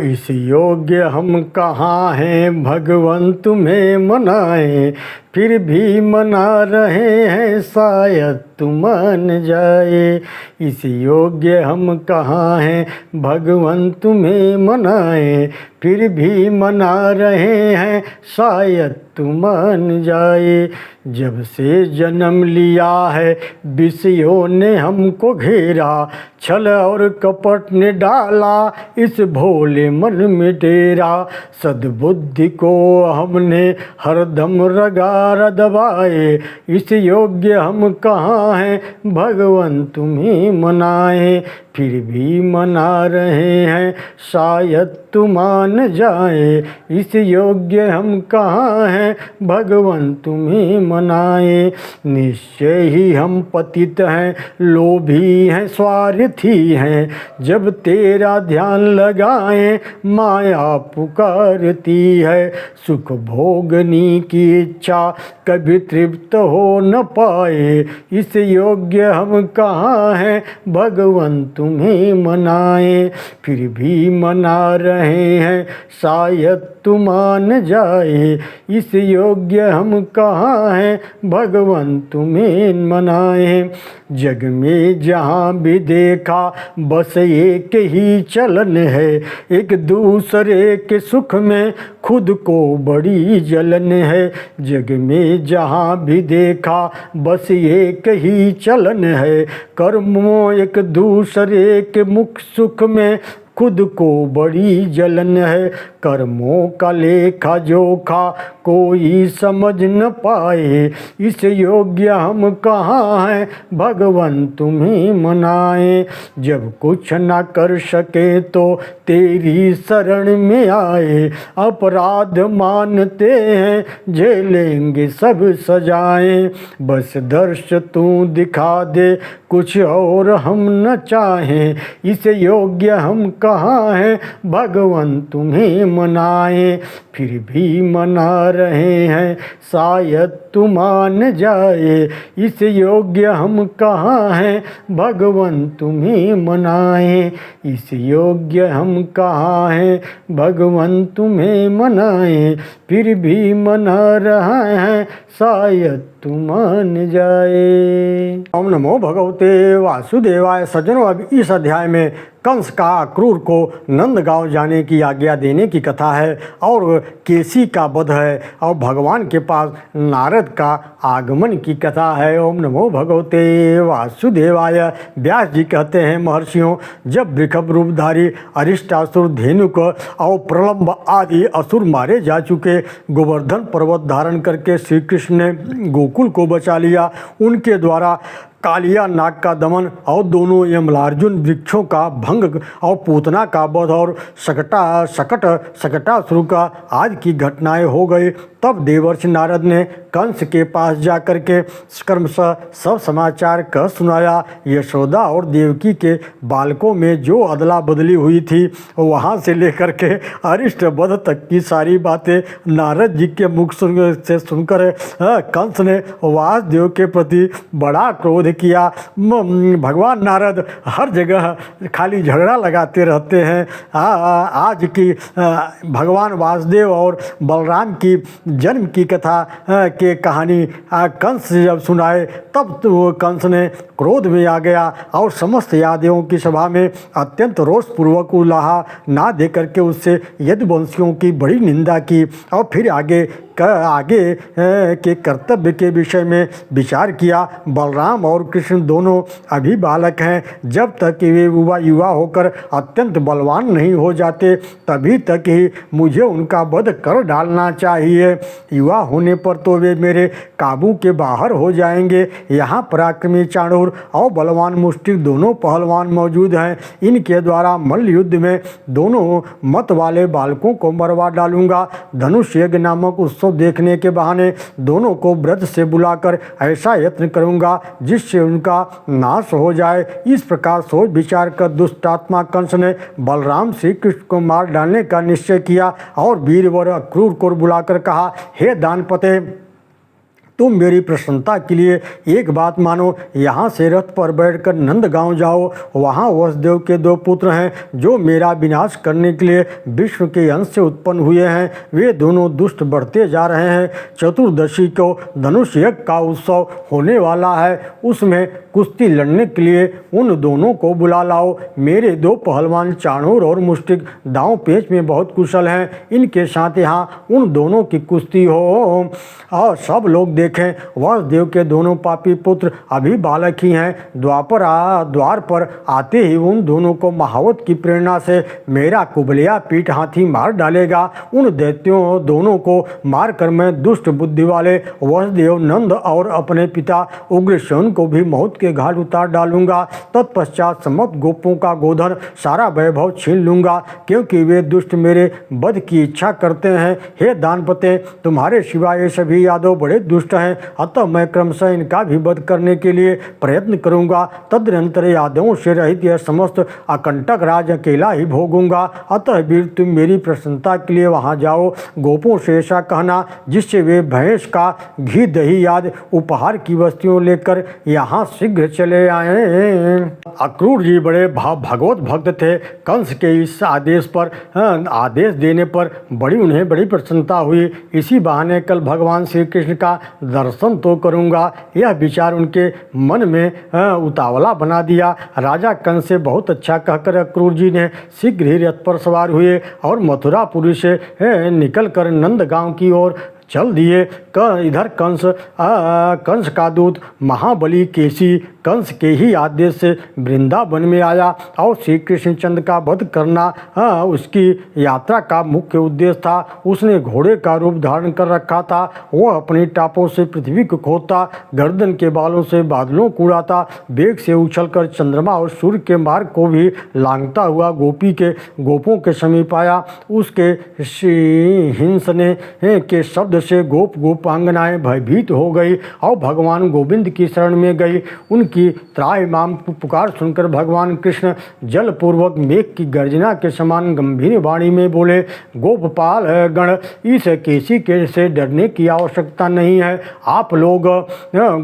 इस योग्य हम कहाँ हैं भगवन तुम्हें मनाएं, फिर भी मना रहे हैं शायद तुम मान जाए। इस योग्य हम कहाँ हैं भगवन तुम्हें मनाएं, फिर भी मना रहे हैं शायद तुम मान जाए। जब से जन्म लिया है विषयों ने हमको घेरा, छल और कपट ने डाला इस भोले मन में डेरा। सद्बुद्धि को हमने हरदम रगा दबाए, इस योग्य हम कहाँ हैं भगवन तुम्हें मनाए, फिर भी मना रहे हैं शायद तुम मान जाए। इस योग्य हम कहाँ हैं भगवन तुम्हें मनाए। निश्चय ही हम पतित हैं, लोभी हैं, स्वार्थी हैं, जब तेरा ध्यान लगाएं माया पुकारती है। सुख भोगनी की इच्छा कभी तृप्त हो न पाए, इस योग्य हम कहाँ हैं भगवन तुम्हें मनाए, फिर भी मना रहे हैं शायद तुम मान जाए। इस योग्य हम कहाँ हैं भगवन तुम्हें मनाए। जग में जहाँ भी देखा बस एक ही चलन है, एक दूसरे के सुख में खुद को बड़ी जलन है। जग में जहाँ भी देखा बस एक ही चलन है, कर्मों एक दूसरे के मुख सुख में खुद को बड़ी जलन है। कर्मों का लेखा जोखा कोई समझ न पाए, इस योग्य हम कहाँ हैं भगवन तुम्हें मनाए। जब कुछ न कर सके तो तेरी शरण में आए, अपराध मानते हैं झेलेंगे सब सजाएं। बस दर्श तू दिखा दे कुछ और हम न चाहें, इस योग्य हम कहाँ हैं भगवन तुम्हें मनाए, फिर भी मना रहे हैं शायद तुम मान जाए। इस योग्य हम कहाँ हैं भगवन तुम्हें मनाए, इस योग्य हम कहाँ हैं भगवन तुम्हें मनाए, फिर भी मना रहे हैं शायद तुम मान जाए। ओम नमो भगवते वासुदेवाय। सज्जनों, अब इस अध्याय में कंस का क्रूर को नंदगांव जाने की आज्ञा देने की कथा है और केसी का वध है और भगवान के पास नारद का आगमन की कथा है। ओम नमो भगवते वासुदेवाय। व्यास जी कहते हैं, महर्षियों, जब वृषभ रूपधारी अरिष्टासुर, धेनुक और प्रलंब आदि असुर मारे जा चुके, गोवर्धन पर्वत धारण करके श्री कृष्ण ने गोकुल को बचा लिया। उनके द्वारा कालिया नाग का दमन और दोनों यमलार्जुन वृक्षों का भंग और पूतना का वध और शकटासुर का आज की घटनाएं हो गई। तब देवर्षि नारद ने कंस के पास जाकर के क्रमशः सब समाचार कह सुनाया। यशोदा और देवकी के बालकों में जो अदला बदली हुई थी, वहाँ से लेकर के अरिष्ट वध तक की सारी बातें नारद जी के मुख से सुनकर कंस ने वासुदेव के प्रति बड़ा क्रोध किया। भगवान नारद हर जगह खाली झगड़ा लगाते रहते हैं। आज की भगवान वासुदेव और बलराम की जन्म की कथा के कहानी कंस जब सुनाए, तब तो कंस ने क्रोध में आ गया और समस्त यादवों की सभा में अत्यंत रोषपूर्वक उलाहा ना दे करके उससे यदुवंशियों की बड़ी निंदा की और फिर आगे के कर्तव्य के विषय में विचार किया। बलराम और कृष्ण दोनों अभी बालक हैं, जब तक वे युवा होकर अत्यंत बलवान नहीं हो जाते तभी तक ही मुझे उनका वध कर डालना चाहिए। युवा होने पर तो वे मेरे काबू के बाहर हो जाएंगे। यहाँ पराक्रमी चाणूर और बलवान मुष्टिक दोनों पहलवान मौजूद हैं। इनके द्वारा मल्ल युद्ध में दोनों मत वाले बालकों को मरवा डालूंगा। धनुष यज्ञ नामक उत्सव देखने के बहाने दोनों को व्रत से बुलाकर ऐसा यत्न करूंगा जिससे उनका नाश हो जाए। इस प्रकार सोच विचार कर दुष्टात्मा कंस ने बलराम श्री कृष्ण को मार डालने का निश्चय किया और वीरवर अक्रूर को बुलाकर कहा, हे दानपते, तुम मेरी प्रसन्नता के लिए एक बात मानो, यहाँ से रथ पर बैठकर नंदगांव जाओ। वहाँ वसुदेव के 2 पुत्र हैं जो मेरा विनाश करने के लिए विष्णु के अंश से उत्पन्न हुए हैं। वे दोनों दुष्ट बढ़ते जा रहे हैं। चतुर्दशी को धनुष यज्ञ का उत्सव होने वाला है, उसमें कुश्ती लड़ने के लिए उन दोनों को बुला लाओ। मेरे 2 पहलवान चाणूर और मुष्टिक दांव पेच में बहुत कुशल हैं। इनके साथ यहाँ उन दोनों की कुश्ती हो और सब लोग देखें। वसुदेव के दोनों पापी पुत्र अभी बालक ही हैं। द्वार पर आते ही उन दोनों को महावत की प्रेरणा से मेरा कुबलिया पीठ हाथी मार डालेगा। उन दैत्यों दोनों को मारकर मैं दुष्ट बुद्धि वाले वसुदेव, नंद और अपने पिता उग्रसेन को भी मौत के घाट उतार डालूंगा। तत्पश्चात समस्त गोपों का गोधन सारा वैभव छीन लूंगा, क्योंकि वे दुष्ट मेरे वध की इच्छा करते हैं। हे दानपते, तुम्हारे सिवा ये सभी यादव बड़े दुष्ट हैं, अतः मैं क्रमशः इनका भी वध करने के लिए प्रयत्न करूंगा। तदनंतर यादवों से रहित यह समस्त अकंटक राज अकेला ही भोगूंगा। अतः वीर, तुम मेरी प्रसन्नता के लिए वहां जाओ। गोपों से ऐसा कहना जिससे वे भैंस का घी, दही आदि उपहार की वस्तुओं लेकर यहाँ शीघ्र चले आए। अक्रूर जी बड़े भगवत भक्त थे। कंस के इस आदेश देने पर उन्हें बड़ी प्रसन्नता हुई। इसी बहाने कल भगवान श्री कृष्ण का दर्शन तो करूंगा, यह विचार उनके मन में उतावला बना दिया। राजा कंस से बहुत अच्छा कहकर अक्रूर जी ने शीघ्र ही रथ पर सवार हुए और मथुरापुरी से निकलकर नंदगांव की ओर चल दिए। इधर कंस का दूत महाबली केसी कंस के ही आदेश से वृंदावन में आया और श्री कृष्णचंद्र का वध करना उसकी यात्रा का मुख्य उद्देश्य था। उसने घोड़े का रूप धारण कर रखा था। वह अपनी टापों से पृथ्वी को खोदता, गर्दन के बालों से बादलों को उड़ाता, वेग से उछलकर चंद्रमा और सूर्य के मार्ग को भी लांघता हुआ गोपों के समीप आया। उसके हिंसने के शब्द से गोपांगनाएं भयभीत हो गई और भगवान गोविंद की शरण में गई। उनकी त्राहिमाम पुकार सुनकर भगवान कृष्ण जलपूर्वक मेघ की गर्जना के समान गंभीर वाणी में बोले, गोपाल गण, इस केसी के से डरने की आवश्यकता नहीं है। आप लोग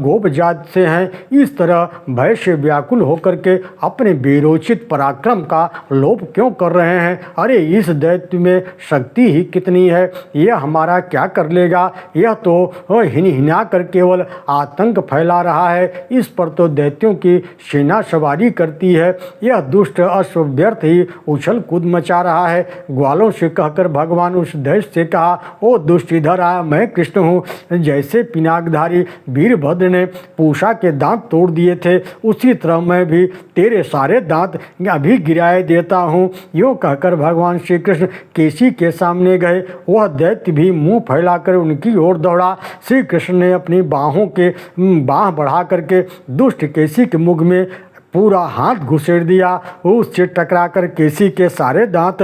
गोप जात से हैं, इस तरह भय से व्याकुल होकर के अपने वीरोचित पराक्रम का लोभ क्यों कर रहे हैं? अरे इस दैत्य में शक्ति ही कितनी है, यह हमारा क्या कर लेगा? यह तो हिना कर केवल आतंक फैला रहा है। इस पर तो दैत्यों की सेना सवारी करती है। यह दुष्ट अश्व व्यर्थ ही उछल कूद मचा रहा है। ग्वालों से कहकर भगवान उस दैत्य से कहा, ओ दुष्ट, इधर आ, मैं कृष्ण हूँ। जैसे पिनाकधारी वीरभद्र ने पूषा के दांत तोड़ दिए थे, उसी तरह मैं भी तेरे सारे दांत अभी गिराए देता हूँ। यूँ कहकर भगवान श्री कृष्ण केसी के सामने गए। वह दैत्य भी मुंह फैलाकर उनकी ओर दौड़ा। श्री कृष्ण ने अपनी बाह बढ़ा करके दुष्ट केसी के मुख में पूरा हाथ घुसेड़ दिया। उससे टकराकर केसी के सारे दांत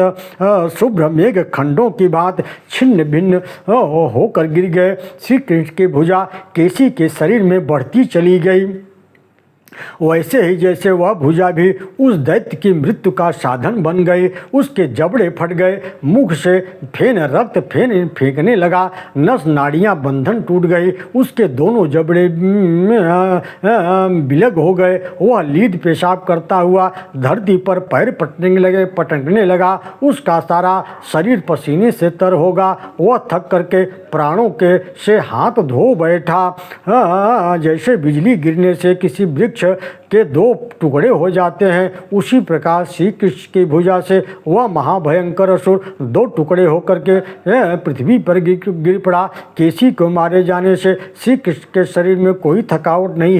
शुभ्र मेघ खंडों की भांति छिन्न भिन्न होकर गिर गए। श्री कृष्ण की भुजा केसी के शरीर में बढ़ती चली गई। वैसे ही जैसे वह भुजा भी उस दैत्य की मृत्यु का साधन बन गई। उसके जबड़े फट गए, मुख से रक्त फेंकने लगा, नस नाड़ियां बंधन टूट गई, उसके दोनों जबड़े बिलग हो गए। वह लीद पेशाब करता हुआ धरती पर पैर पटकने लगा। उसका सारा शरीर पसीने से तर होगा। वह थक करके प्राणों के से हाथ धो बैठा। जैसे बिजली गिरने से किसी वृक्ष के 2 टुकड़े हो जाते हैं, उसी प्रकार श्री कृष्ण की भुजा से वह महाभयंकर असुर 2 टुकड़े होकर के पृथ्वी पर गिर पड़ा। केसी को मारे जाने से श्री कृष्ण के शरीर में कोई थकावट नहीं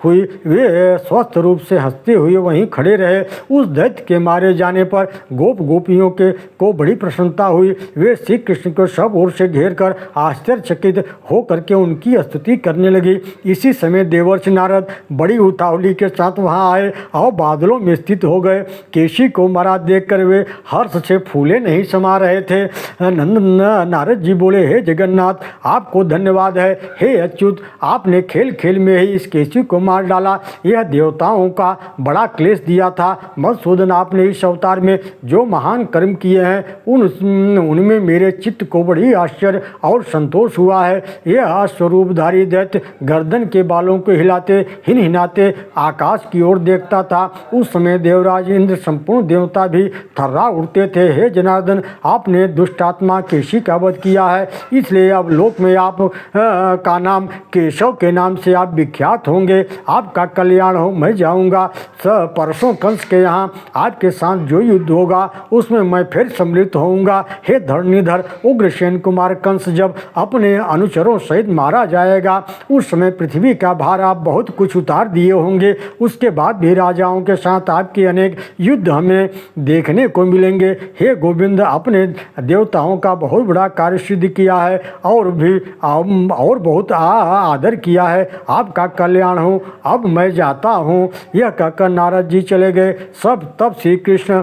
हुई। वे स्वस्थ रूप से हंसते हुए वहीं खड़े रहे। उस दैत्य के मारे जाने पर गोपियों को बड़ी प्रसन्नता हुई। वे श्री कृष्ण को सब ओर से घेर कर आश्चर्यचकित होकर के उनकी स्तुति करने लगी। इसी समय देवर्षि नारद बड़ी राहुली के साथ वहाँ आए और बादलों में स्थित हो गए। केशी को मरा देखकर वे हर्ष से फूले नहीं समा रहे थे। नारद जी बोले, हे जगन्नाथ, आपको धन्यवाद है। हे अच्युत, आपने खेल खेल में ही इस केशी को मार डाला। यह देवताओं का बड़ा क्लेश दिया था। मधुसूदन, आपने इस अवतार में जो महान कर्म किए हैं उनमें मेरे चित्त को बड़ी आश्चर्य और संतोष हुआ है। यह स्वरूपधारी दैत्य गर्दन के बालों को हिलाते हिनहिनाते आकाश की ओर देखता था। उस समय देवराज इंद्र, संपूर्ण देवता भी थर्रा उठते थे। हे जनार्दन, आपने दुष्टात्मा केशी का वध किया है, इसलिए अब लोक में आप का नाम केशव के नाम से आप विख्यात होंगे। आपका कल्याण हो। मैं जाऊंगा। परसों कंस के यहाँ आपके साथ जो युद्ध होगा उसमें मैं फिर सम्मिलित होऊंगा। हे धरणीधर, उग्रसेन कुमार कंस जब अपने अनुचरों सहित मारा जाएगा उस समय पृथ्वी का भार आप बहुत कुछ उतार दिए होंगे। उसके बाद भी राजाओं के साथ आपके अनेक युद्ध हमें देखने को मिलेंगे। हे गोविंद, अपने देवताओं का बहुत बड़ा कार्य सिद्ध किया है और बहुत आदर किया है। आपका कल्याण हो। अब मैं जाता हूँ। यह कहकर नारद जी चले गए। सब तब श्री कृष्ण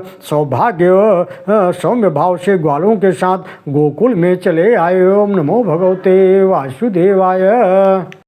सौम्य भाव से ग्वालों के साथ गोकुल में चले आए। ओम नमो भगवते वासुदेवाय।